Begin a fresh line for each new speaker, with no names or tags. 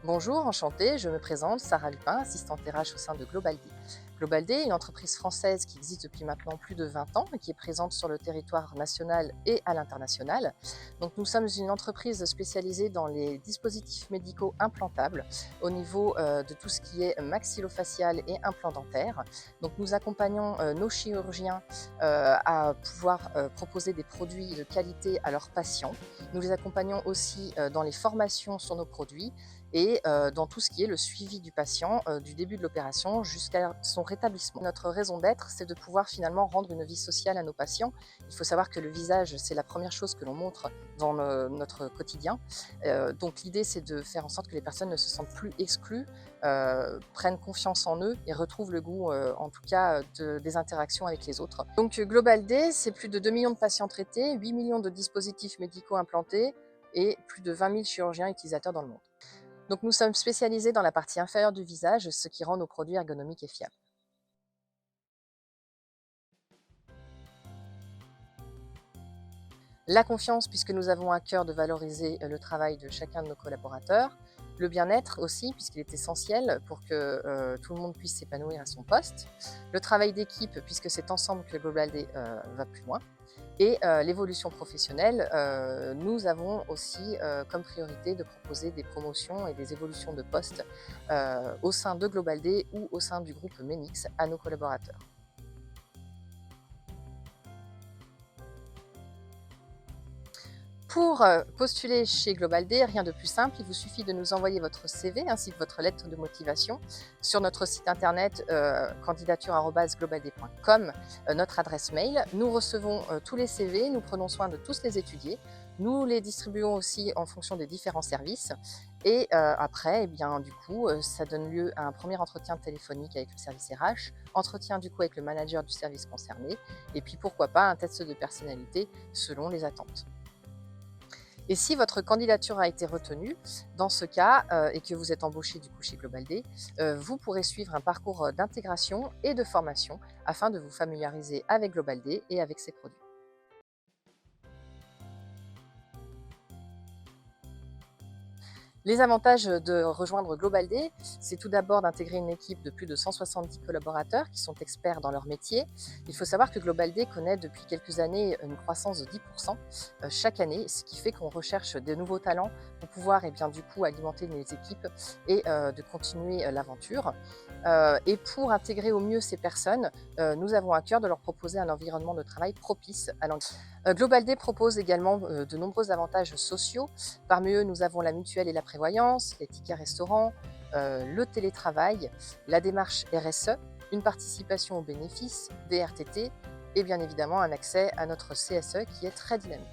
Bonjour, enchantée, je me présente, Sarah Lupin, assistante RH au sein de Globaldi. Globaldi est une entreprise française qui existe depuis maintenant plus de 20 ans et qui est présente sur le territoire national et à l'international. Donc nous sommes une entreprise spécialisée dans les dispositifs médicaux implantables au niveau de tout ce qui est maxillofacial et implant dentaire. Donc nous accompagnons nos chirurgiens à pouvoir proposer des produits de qualité à leurs patients. Nous les accompagnons aussi dans les formations sur nos produits et dans tout ce qui est le suivi du patient du début de l'opération jusqu'à son rétablissement. Notre raison d'être, c'est de pouvoir finalement rendre une vie sociale à nos patients. Il faut savoir que le visage, c'est la première chose que l'on montre dans notre quotidien. Donc l'idée, c'est de faire en sorte que les personnes ne se sentent plus exclues, prennent confiance en eux et retrouvent le goût, en tout cas, des interactions avec les autres. Donc Global D, c'est plus de 2 millions de patients traités, 8 millions de dispositifs médicaux implantés et plus de 20 000 chirurgiens utilisateurs dans le monde. Donc nous sommes spécialisés dans la partie inférieure du visage, ce qui rend nos produits ergonomiques et fiables. La confiance, puisque nous avons à cœur de valoriser le travail de chacun de nos collaborateurs. Le bien-être aussi, puisqu'il est essentiel pour que tout le monde puisse s'épanouir à son poste. Le travail d'équipe, puisque c'est ensemble que Global D va plus loin. Et l'évolution professionnelle, nous avons aussi comme priorité de proposer des promotions et des évolutions de poste au sein de Global D ou au sein du groupe Menix à nos collaborateurs. Pour postuler chez Global D, rien de plus simple, il vous suffit de nous envoyer votre CV ainsi que votre lettre de motivation sur notre site internet candidature@globald.com, notre adresse mail. Nous recevons tous les CV, nous prenons soin de tous les étudier. Nous les distribuons aussi en fonction des différents services. Et après, eh bien, du coup, ça donne lieu à un premier entretien téléphonique avec le service RH, entretien du coup avec le manager du service concerné, et puis pourquoi pas un test de personnalité selon les attentes. Et si votre candidature a été retenue, dans ce cas, et que vous êtes embauché du coup chez Global D, vous pourrez suivre un parcours d'intégration et de formation afin de vous familiariser avec Global D et avec ses produits. Les avantages de rejoindre Global D, c'est tout d'abord d'intégrer une équipe de plus de 170 collaborateurs qui sont experts dans leur métier. Il faut savoir que Global D connaît depuis quelques années une croissance de 10% chaque année, ce qui fait qu'on recherche de nouveaux talents pour pouvoir bien, du coup, alimenter les équipes et de continuer l'aventure. Et pour intégrer au mieux ces personnes, nous avons à cœur de leur proposer un environnement de travail propice à l'engagement. Global D propose également de nombreux avantages sociaux. Parmi eux, nous avons la mutuelle et la prévoyance, les tickets restaurants, le télétravail, la démarche RSE, une participation aux bénéfices, des RTT et bien évidemment un accès à notre CSE qui est très dynamique.